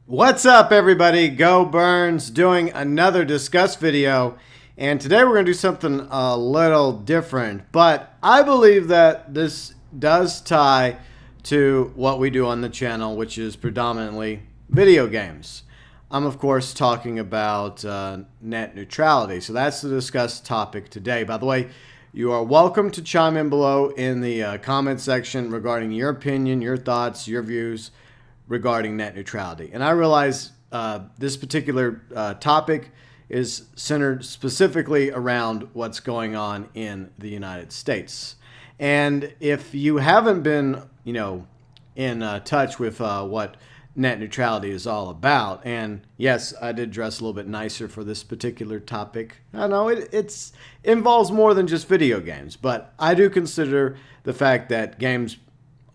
What's up, everybody? GeauxBurns doing another Discuss video, and today we're going to do something a little different, but I believe that this does tie to what we do on the channel, which is predominantly video games. I'm, of course, talking about net neutrality, so that's the Discuss topic today. By the way, you are welcome to chime in below in the comment section regarding your opinion, your thoughts, your views regarding net neutrality. And I realize this particular topic is centered specifically around what's going on in the United States. And if you haven't been, in touch with what net neutrality is all about, and yes, I did dress a little bit nicer for this particular topic. I know it involves more than just video games, but I do consider the fact that games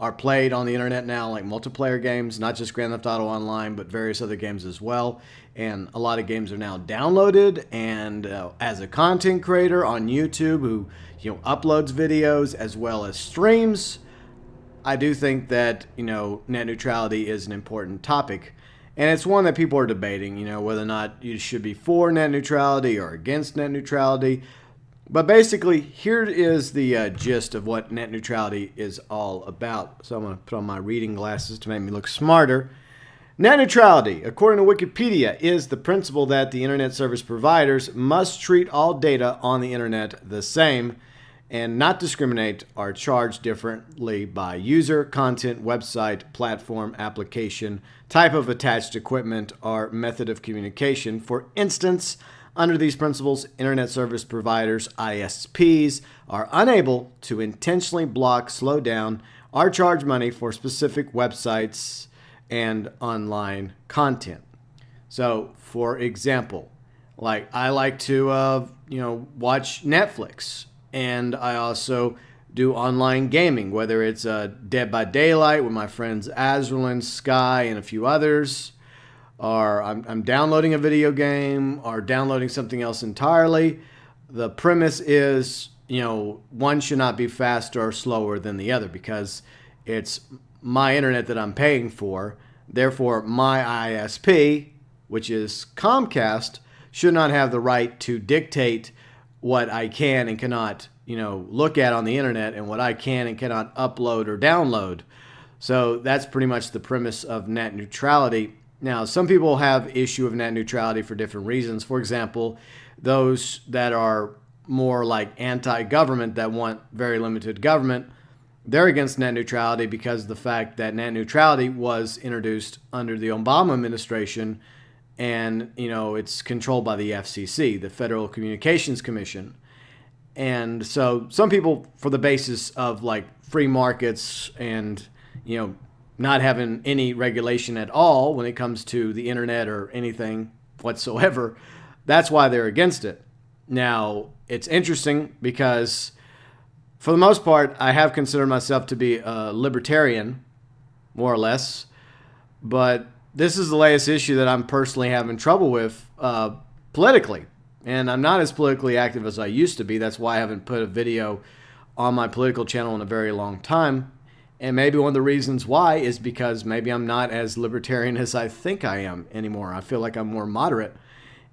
are played on the internet now, like multiplayer games, not just Grand Theft Auto Online, but various other games as well. And a lot of games are now downloaded, and as a content creator on YouTube who uploads videos as well as streams, I do think that net neutrality is an important topic, and it's one that people are debating, whether or not you should be for net neutrality or against net neutrality. But basically, here is the gist of what net neutrality is all about. So I'm going to put on my reading glasses to make me look smarter. Net neutrality, according to Wikipedia, is the principle that the internet service providers must treat all data on the internet the same and not discriminate or charge differently by user, content, website, platform, application, type of attached equipment, or method of communication. For instance, under these principles, internet service providers, ISPs, are unable to intentionally block, slow down, or charge money for specific websites and online content. So, for example, like I like to, watch Netflix, and I also do online gaming, whether it's Dead by Daylight with my friends Azrael, Sky, and a few others, or I'm downloading a video game or downloading something else entirely. The premise is, one should not be faster or slower than the other because it's my internet that I'm paying for. Therefore, my ISP, which is Comcast, should not have the right to dictate what I can and cannot, look at on the internet and what I can and cannot upload or download. So that's pretty much the premise of net neutrality. Now, some people have issue of net neutrality for different reasons. For example, those that are more like anti-government, that want very limited government, they're against net neutrality because of the fact that net neutrality was introduced under the Obama administration, and it's controlled by the FCC, the Federal Communications Commission. And so some people, for the basis of like free markets and not having any regulation at all when it comes to the internet or anything whatsoever, that's why they're against it. Now, it's interesting because for the most part, I have considered myself to be a libertarian, more or less, but this is the latest issue that I'm personally having trouble with politically. And I'm not as politically active as I used to be. That's why I haven't put a video on my political channel in a very long time. And maybe one of the reasons why is because maybe I'm not as libertarian as I think I am anymore. I feel like I'm more moderate.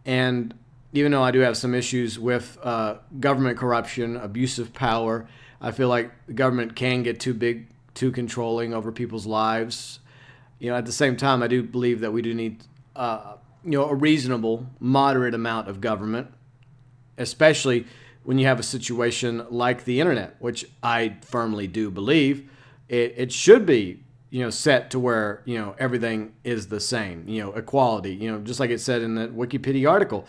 And even though I do have some issues with government corruption, abuse of power, I feel like the government can get too big, too controlling over people's lives. At the same time, I do believe that we do need a reasonable, moderate amount of government, especially when you have a situation like the internet, which I firmly do believe. It should be, set to where, everything is the same, equality, just like it said in the Wikipedia article,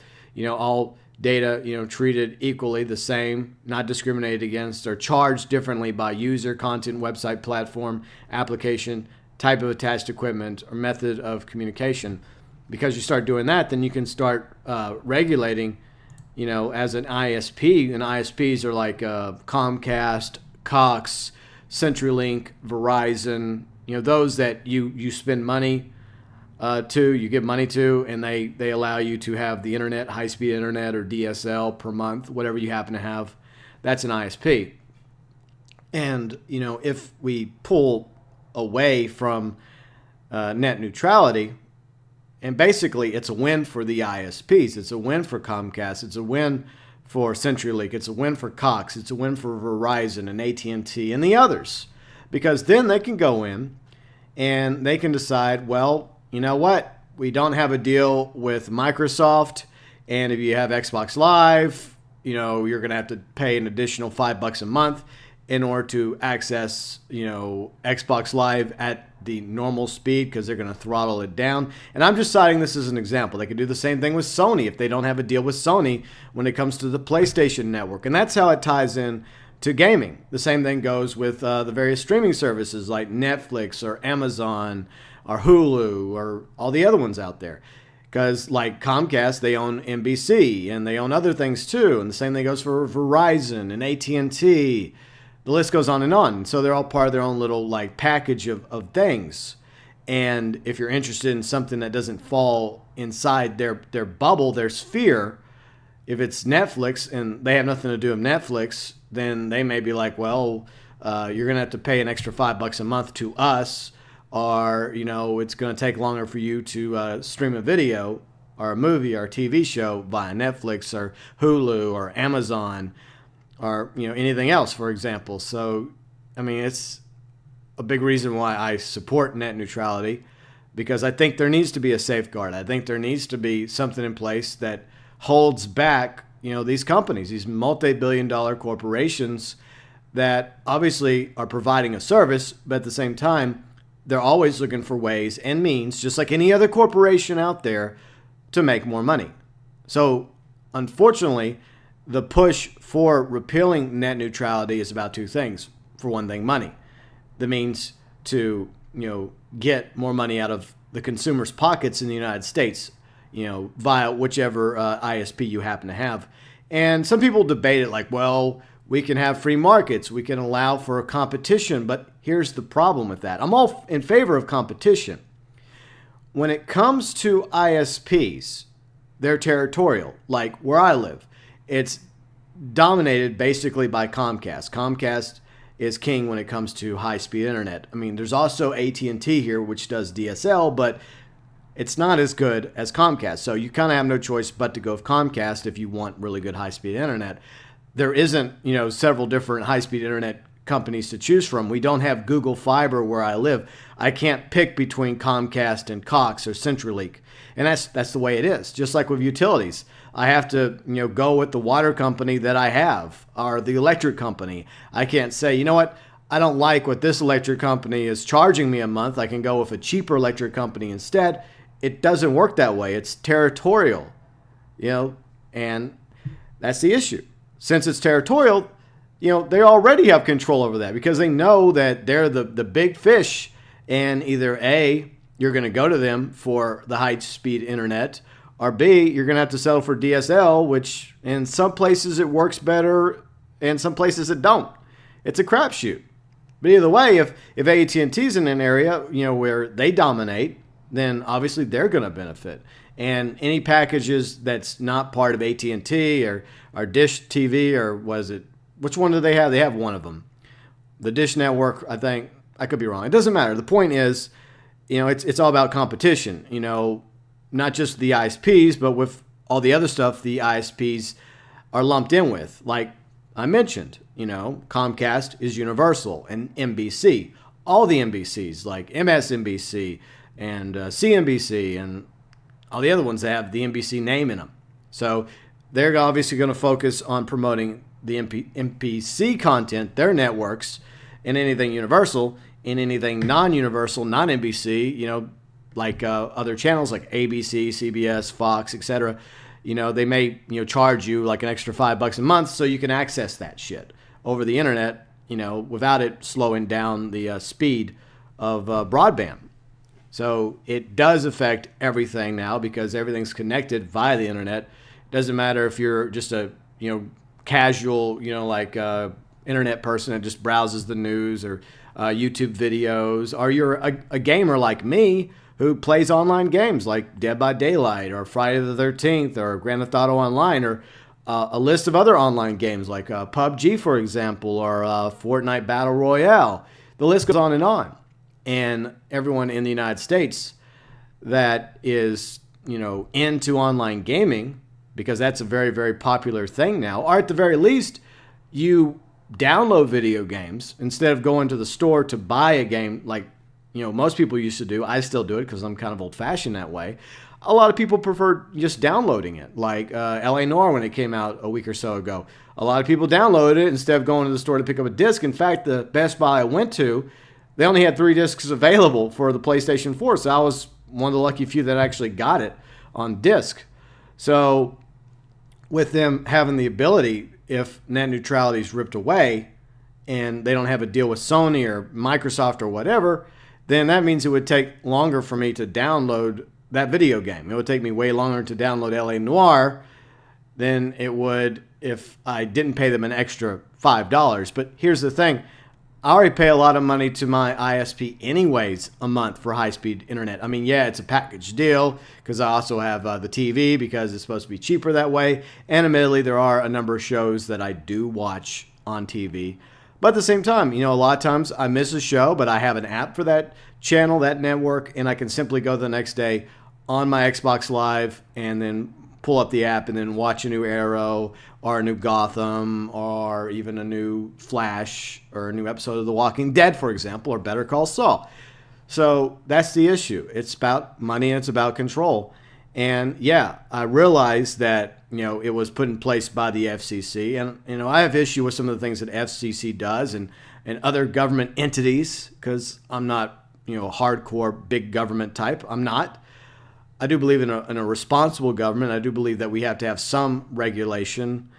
all data, treated equally the same, not discriminated against or charged differently by user, content, website, platform, application, type of attached equipment, or method of communication. Because you start doing that, then you can start regulating, as an ISP, and ISPs are like Comcast, Cox, CenturyLink, Verizon, those that you spend money you give money to, and they allow you to have the internet, high-speed internet or DSL per month, whatever you happen to have. That's an ISP. And, if we pull away from net neutrality, And basically, it's a win for the ISPs. It's a win for Comcast. It's a win for CenturyLink. It's a win for Cox. It's a win for Verizon and AT&T and the others. Because then they can go in and they can decide, well, you know what? We don't have a deal with Microsoft. And if you have Xbox Live, you know, you're going to have to pay an additional $5 a month in order to access, you know, Xbox Live at the normal speed, because they're going to throttle it down. And I'm just citing this as an example. They could do the same thing with Sony if they don't have a deal with Sony when it comes to the PlayStation Network. And that's how it ties in to gaming. The same thing goes with the various streaming services like Netflix or Amazon or Hulu or all the other ones out there. Because like Comcast, they own NBC and they own other things too. And the same thing goes for Verizon and AT&T. The list goes on and on. So they're all part of their own little like package of things. And if you're interested in something that doesn't fall inside their bubble, their sphere, if it's Netflix and they have nothing to do with Netflix, then they may be like, well, you're going to have to pay an extra $5 a month to us, or, you know, it's going to take longer for you to stream a video or a movie or a TV show via Netflix or Hulu or Amazon, or, you know, anything else, for example. So, I mean, it's a big reason why I support net neutrality, because I think there needs to be a safeguard. I think there needs to be something in place that holds back, you know, these companies, these multi-billion-dollar corporations that obviously are providing a service, but at the same time, they're always looking for ways and means, just like any other corporation out there, to make more money. So, unfortunately, the push for repealing net neutrality is about two things. For one thing, money. The means to, you know, get more money out of the consumer's pockets in the United States, you know, via whichever ISP you happen to have. And some people debate it like, well, we can have free markets, we can allow for a competition, but here's the problem with that. I'm all in favor of competition. When it comes to ISPs, they're territorial, like where I live. It's dominated basically by Comcast. Comcast is king when it comes to high-speed internet. I mean, there's also AT&T here, which does DSL, but it's not as good as Comcast. So you kind of have no choice but to go with Comcast if you want really good high-speed internet. There isn't, you know, several different high-speed internet companies to choose from. We don't have Google Fiber where I live. I can't pick between Comcast and Cox or CenturyLink. And that's the way it is. Just like with utilities, I have to, you know, go with the water company that I have, or the electric company. I can't say, you know what, I don't like what this electric company is charging me a month. I can go with a cheaper electric company instead. It doesn't work that way. It's territorial, you know, and that's the issue. Since it's territorial, you know, they already have control over that because they know that they're the big fish, and either A, you're going to go to them for the high-speed internet, or B, you're going to have to settle for DSL, which in some places it works better and some places it don't. It's a crapshoot. But either way, if AT&T's in an area, you know, where they dominate, then obviously they're going to benefit. And any packages that's not part of AT&T or Dish TV, or was it, which one do they have? They have one of them. The Dish Network, I think, I could be wrong. It doesn't matter. The point is, you know, it's all about competition. You know, not just the ISPs, but with all the other stuff the ISPs are lumped in with. Like I mentioned, you know, Comcast is Universal, and NBC. All the NBCs, like MSNBC and CNBC and all the other ones that have the NBC name in them. So they're obviously going to focus on promoting the NBC content, their networks, and anything Universal, and anything non-Universal, non-NBC, you know, like other channels like ABC, CBS, Fox, etc. You know, they may, you know, charge you like an extra $5 a month so you can access that shit over the internet, you know, without it slowing down the speed of broadband. So it does affect everything now because everything's connected via the internet. It doesn't matter if you're just a, you know, casual, you know, like internet person that just browses the news or YouTube videos, or you're a gamer like me who plays online games like Dead by Daylight or Friday the 13th or Grand Theft Auto Online, or a list of other online games like PUBG, for example, or Fortnite Battle Royale. The list goes on. And everyone in the United States that is into online gaming, because that's a very, very popular thing now, or at the very least, you download video games instead of going to the store to buy a game like, most people used to do. I still do it because I'm kind of old-fashioned that way. A lot of people prefer just downloading it, like L.A. Noire when it came out a week or so ago. A lot of people downloaded it instead of going to the store to pick up a disc. In fact, the Best Buy I went to, they only had 3 discs available for the PlayStation 4, so I was one of the lucky few that actually got it on disc. So with them having the ability, if net neutrality is ripped away and they don't have a deal with Sony or Microsoft or whatever, then that means it would take longer for me to download that video game. It would take me way longer to download L.A. Noire than it would if I didn't pay them an extra $5. But here's the thing. I already pay a lot of money to my ISP anyways a month for high-speed internet. I mean, yeah, it's a package deal because I also have the TV because it's supposed to be cheaper that way. And admittedly, there are a number of shows that I do watch on TV. But at the same time, a lot of times I miss a show, but I have an app for that channel, that network, and I can simply go the next day on my Xbox Live and then pull up the app and then watch a new Arrow or a new Gotham or even a new Flash or a new episode of The Walking Dead, for example, or Better Call Saul. So that's the issue. It's about money and it's about control. And yeah, I realized that, it was put in place by the FCC. And, I have issue with some of the things that FCC does and other government entities because I'm not, a hardcore big government type. I'm not. I do believe in a responsible government. I do believe that we have to have some regulation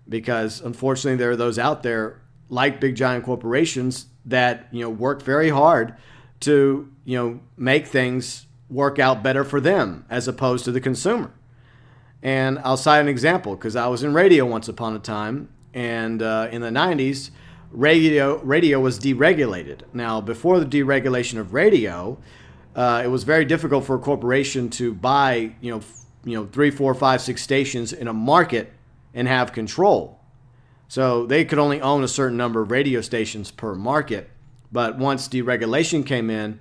because, unfortunately, there are those out there like big giant corporations that work very hard to make things work out better for them as opposed to the consumer. And I'll cite an example because I was in radio once upon a time, and in the 90s, radio was deregulated. Now, before the deregulation of radio, it was very difficult for a corporation to buy, 3, 4, 5, 6 stations in a market and have control. So they could only own a certain number of radio stations per market. But once deregulation came in,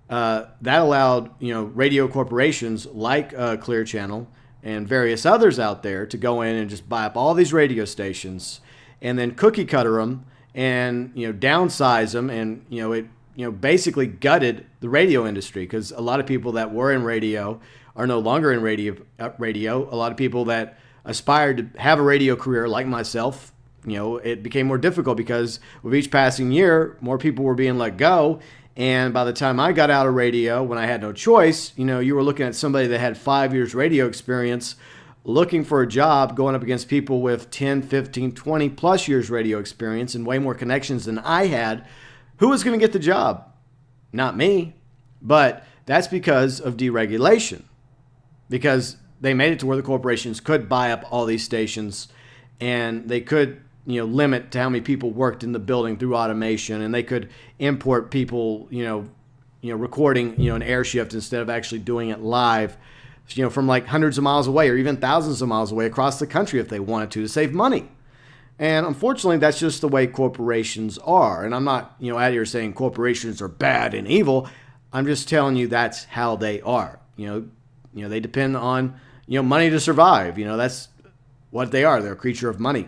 that allowed, radio corporations like Clear Channel and various others out there to go in and just buy up all these radio stations and then cookie cutter them and, downsize them. And, it basically gutted the radio industry because a lot of people that were in radio are no longer in radio. A lot of people that aspired to have a radio career like myself, it became more difficult because with each passing year, more people were being let go. And by the time I got out of radio, when I had no choice, you were looking at somebody that had 5 years radio experience looking for a job, going up against people with 10, 15, 20 plus years radio experience and way more connections than I had. Who was going to get the job? Not me. But that's because of deregulation. Because they made it to where the corporations could buy up all these stations and they could, limit to how many people worked in the building through automation, and they could import people, recording, an air shift instead of actually doing it live, from like hundreds of miles away or even thousands of miles away across the country if they wanted to save money. And unfortunately, that's just the way corporations are. And I'm not, out here saying corporations are bad and evil. I'm just telling you that's how they are. They depend on, money to survive. That's what they are. They're a creature of money.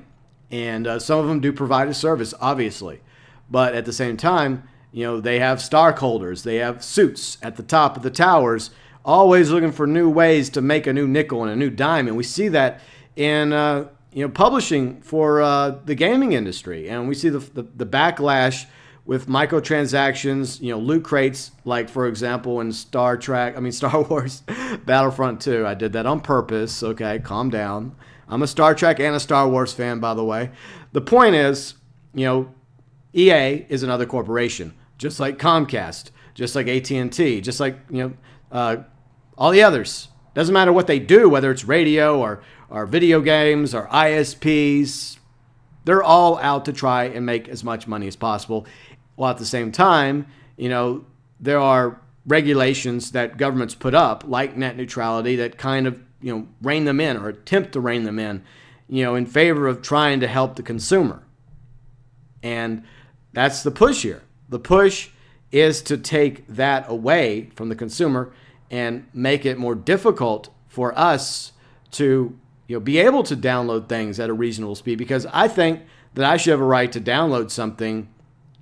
And some of them do provide a service, obviously. But at the same time, they have stockholders. They have suits at the top of the towers, always looking for new ways to make a new nickel and a new dime. And we see that in publishing for the gaming industry. And we see the backlash with microtransactions, loot crates, like, for example, in Star Wars Battlefront 2. I did that on purpose. Okay, calm down. I'm a Star Trek and a Star Wars fan, by the way. The point is, EA is another corporation, just like Comcast, just like AT&T, just like, all the others. Doesn't matter what they do, whether it's radio or video games or ISPs. They're all out to try and make as much money as possible. While at the same time, there are regulations that governments put up, like net neutrality, that kind of, rein them in or attempt to rein them in favor of trying to help the consumer. And that's the push here. The push is to take that away from the consumer and make it more difficult for us to be able to download things at a reasonable speed, because I think that I should have a right to download something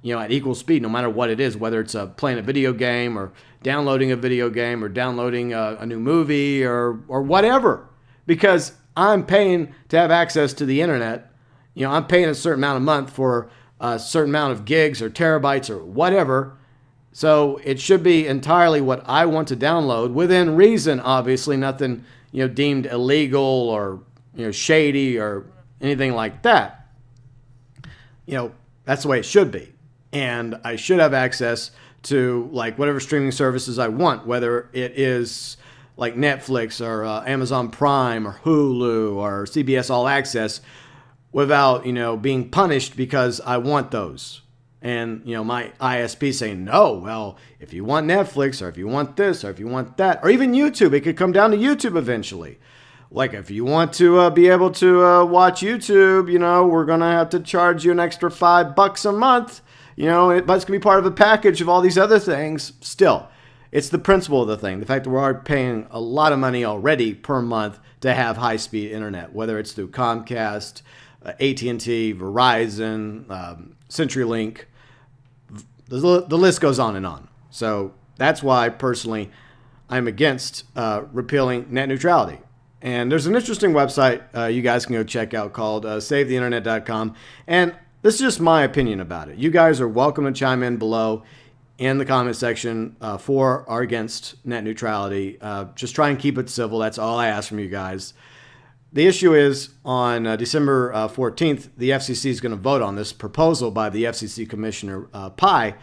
at equal speed, no matter what it is, whether it's playing a video game or downloading a video game or downloading a new movie or whatever, because I'm paying to have access to the internet. I'm paying a certain amount a month for a certain amount of gigs or terabytes or whatever. So it should be entirely what I want to download within reason, obviously, nothing, deemed illegal or, shady or anything like that. That's the way it should be. And I should have access to like whatever streaming services I want, whether it is like Netflix or Amazon Prime or Hulu or CBS All Access, without, being punished because I want those. And, my ISP saying, no, well, if you want Netflix or if you want this or if you want that, or even YouTube, it could come down to YouTube eventually. Like if you want to be able to watch YouTube, we're going to have to charge you an extra $5 a month. But it's going to be part of a package of all these other things. Still, it's the principle of the thing. The fact that we're paying a lot of money already per month to have high-speed internet, whether it's through Comcast, AT&T, Verizon, CenturyLink. The list goes on and on. So that's why, personally, I'm against repealing net neutrality. And there's an interesting website you guys can go check out called SaveTheInternet.com. And this is just my opinion about it. You guys are welcome to chime in below in the comment section for or against net neutrality. Just try and keep it civil. That's all I ask from you guys. The issue is on December 14th, the FCC is going to vote on this proposal by the FCC Commissioner Pai.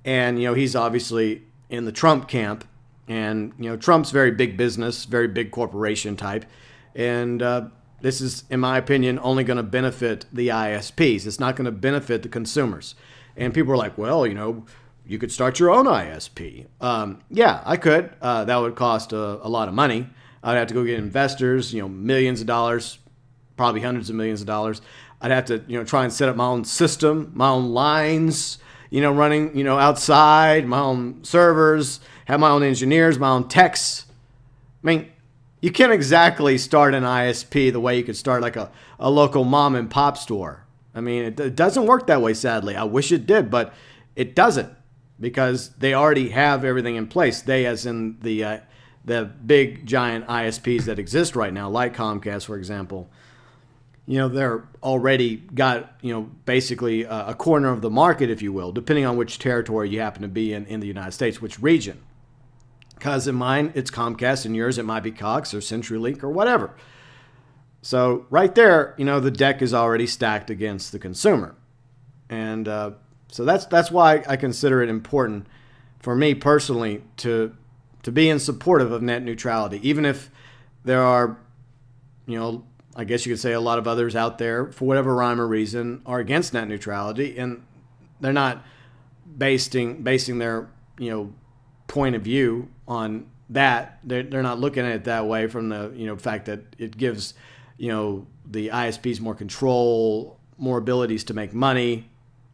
And, he's obviously in the Trump camp. And, Trump's very big business, very big corporation type. And this is, in my opinion, only going to benefit the ISPs. It's not going to benefit the consumers. And people are like, well, you could start your own ISP. Yeah, I could. That would cost a lot of money. I'd have to go get investors, millions of dollars, probably hundreds of millions of dollars. I'd have to, try and set up my own system, my own lines, running, outside, my own servers, have my own engineers, my own techs. I mean, you can't exactly start an ISP the way you could start like a local mom and pop store. I mean, it doesn't work that way, sadly. I wish it did, but it doesn't, because they already have everything in place. They, as in the big giant ISPs that exist right now, like Comcast, for example, they're already got, basically a corner of the market, if you will, depending on which territory you happen to be in the United States, which region. Because in mine, it's Comcast, and yours, it might be Cox or CenturyLink or whatever. So right there, the deck is already stacked against the consumer. And so that's why I consider it important for me personally to be in supportive of net neutrality, even if there are, I guess you could say a lot of others out there, for whatever rhyme or reason, are against net neutrality, and they're not basing their, point of view on that. They're not looking at it that way from the, fact that it gives, the ISPs more control, more abilities to make money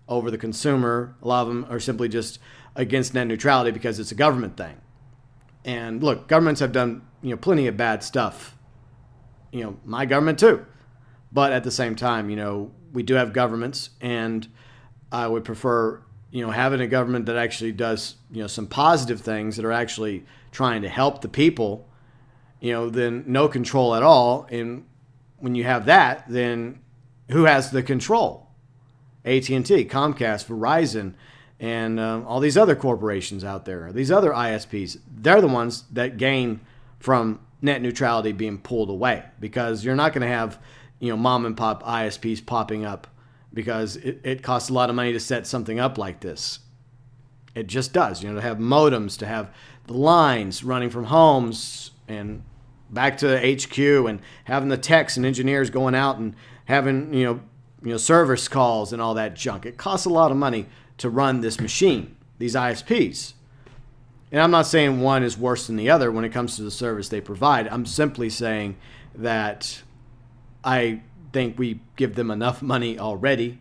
over the consumer. A lot of them are simply just against net neutrality because it's a government thing. And look, governments have done, plenty of bad stuff. My government too. But at the same time, we do have governments, and I would prefer, having a government that actually does, some positive things that are actually trying to help the people, than no control at all. And when you have that, then who has the control? AT&T, Comcast, Verizon, and all these other corporations out there, these other ISPs, they're the ones that gain from net neutrality being pulled away, because you're not going to have, mom and pop ISPs popping up, because it costs a lot of money to set something up like this. It just does, to have modems, to have the lines running from homes and back to HQ, and having the techs and engineers going out and having, service calls and all that junk. It costs a lot of money to run this machine, these ISPs. And I'm not saying one is worse than the other when it comes to the service they provide. I'm simply saying that I think we give them enough money already,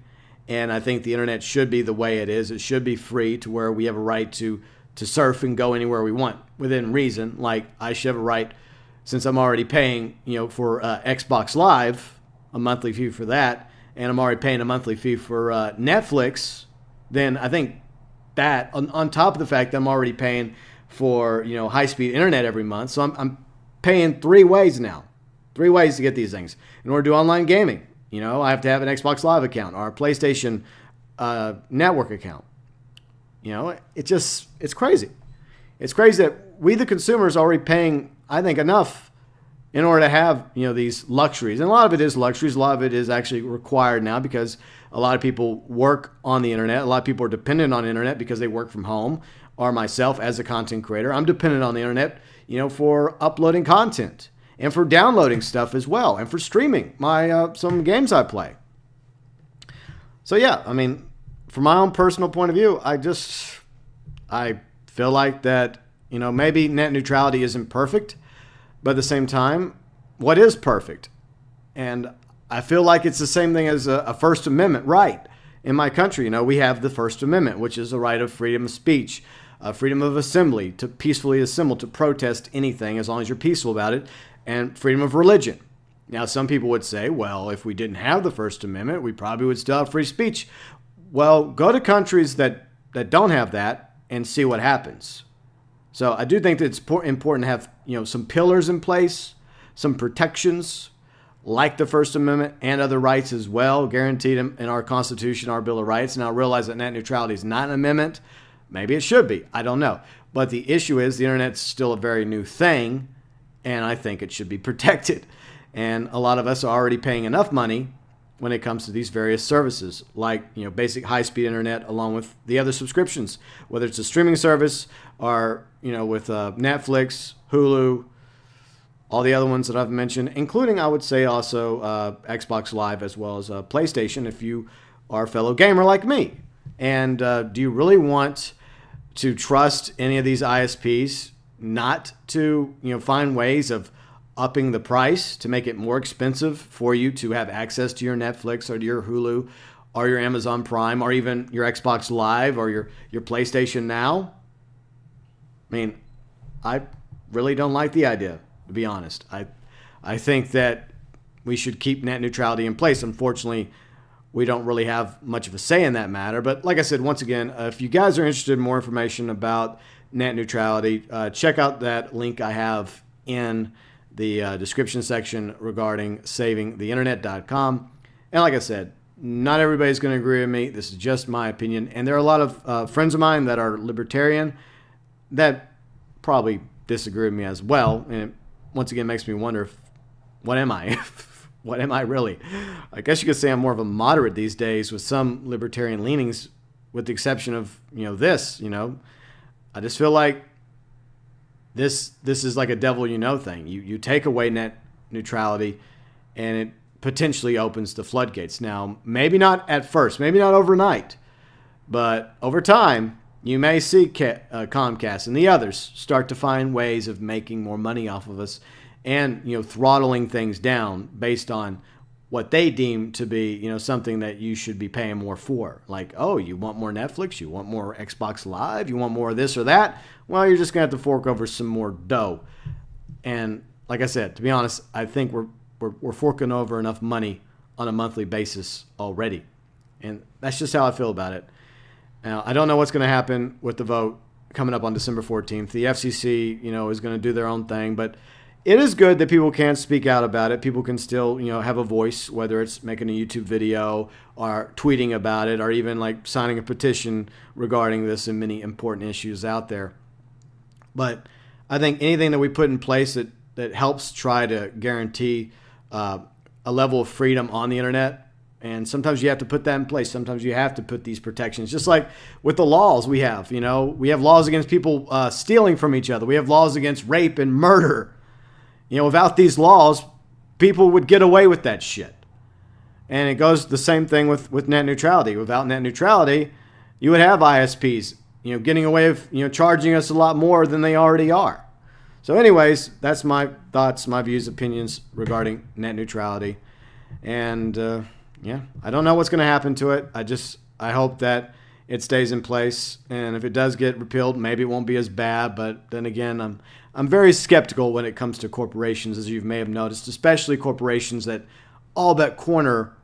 and I think the internet should be the way it is. It should be free, to where we have a right to surf and go anywhere we want within reason. Like I should have a right, since I'm already paying, for Xbox Live, a monthly fee for that, and I'm already paying a monthly fee for Netflix, then I think that on top of the fact that I'm already paying for, high-speed internet every month, so I'm paying 3 ways now, 3 ways to get these things. In order to do online gaming, I have to have an Xbox Live account or a PlayStation network account. It's crazy. It's crazy that we, the consumers, are already paying, I think, enough in order to have, these luxuries. And a lot of it is luxuries. A lot of it is actually required now because a lot of people work on the internet. A lot of people are dependent on the internet because they work from home. Or myself, as a content creator, I'm dependent on the internet, for uploading content and for downloading stuff as well, and for streaming my some games I play. So yeah, I mean, from my own personal point of view, I feel like that, maybe net neutrality isn't perfect, but at the same time, what is perfect? And I feel like it's the same thing as a First Amendment right. In my country, we have the First Amendment, which is the right of freedom of speech, freedom of assembly, to peacefully assemble, to protest anything as long as you're peaceful about it, and freedom of religion. Now, some people would say, well, if we didn't have the First Amendment, we probably would still have free speech. Well, go to countries that don't have that and see what happens. So I do think that it's important to have, some pillars in place, some protections, like the First Amendment and other rights as well, guaranteed in our Constitution, our Bill of Rights. Now, I realize that net neutrality is not an amendment. Maybe it should be. I don't know. But the issue is the internet's still a very new thing, and I think it should be protected. And a lot of us are already paying enough money when it comes to these various services, like, basic high-speed internet, along with the other subscriptions, whether it's a streaming service or, with Netflix, Hulu, all the other ones that I've mentioned, including, I would say, also Xbox Live, as well as PlayStation, if you are a fellow gamer like me. And do you really want to trust any of these ISPs not to, find ways of upping the price to make it more expensive for you to have access to your Netflix or to your Hulu or your Amazon Prime or even your Xbox Live or your PlayStation Now? I mean, I really don't like the idea, to be honest. I think that we should keep net neutrality in place. Unfortunately, we don't really have much of a say in that matter. But like I said, once again, if you guys are interested in more information about net neutrality, check out that link I have in the description section regarding savingtheinternet.com. And like I said, not everybody's going to agree with me. This is just my opinion. And there are a lot of friends of mine that are libertarian that probably disagree with me as well. And it, once again, makes me wonder, what am I? What am I really? I guess you could say I'm more of a moderate these days with some libertarian leanings, with the exception of, this, I just feel like this is like a devil thing. You take away net neutrality and it potentially opens the floodgates. Now, maybe not at first, maybe not overnight, but over time, you may see Comcast and the others start to find ways of making more money off of us and, throttling things down based on what they deem to be, something that you should be paying more for. Like, oh, you want more Netflix? You want more Xbox Live? You want more of this or that? Well, you're just going to have to fork over some more dough. And like I said, to be honest, I think we're forking over enough money on a monthly basis already. And that's just how I feel about it. Now, I don't know what's going to happen with the vote coming up on December 14th. The FCC, is going to do their own thing, but it is good that people can speak out about it. People can still, have a voice, whether it's making a YouTube video or tweeting about it or even like signing a petition regarding this and many important issues out there. But I think anything that we put in place that helps try to guarantee a level of freedom on the internet, and sometimes you have to put that in place. Sometimes you have to put these protections, just like with the laws we have. We have laws against people stealing from each other. We have laws against rape and murder. Without these laws, people would get away with that shit. And it goes the same thing with net neutrality. Without net neutrality, you would have ISPs, getting away with, charging us a lot more than they already are. So anyways, that's my thoughts, my views, opinions regarding net neutrality. And I don't know what's going to happen to it. I hope that it stays in place. And if it does get repealed, maybe it won't be as bad. But then again, I'm very skeptical when it comes to corporations, as you may have noticed, especially corporations that all but corner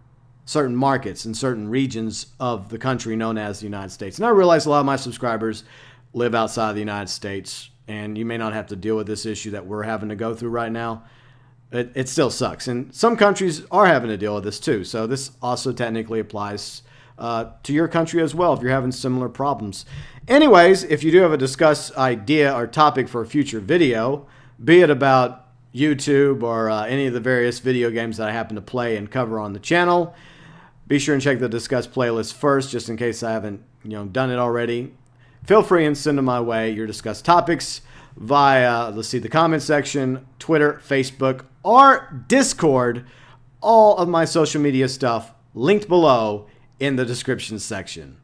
certain markets in certain regions of the country known as the United States. And I realize a lot of my subscribers live outside of the United States, and you may not have to deal with this issue that we're having to go through right now. It still sucks. And some countries are having to deal with this too. So this also technically applies to your country as well if you're having similar problems. Anyways, if you do have a discuss idea or topic for a future video, be it about YouTube or any of the various video games that I happen to play and cover on the channel, be sure and check the discuss playlist first, just in case I haven't done it already. Feel free and send them my way, your discuss topics, via, let's see, the comment section, Twitter, Facebook, or Discord. All of my social media stuff linked below in the description section.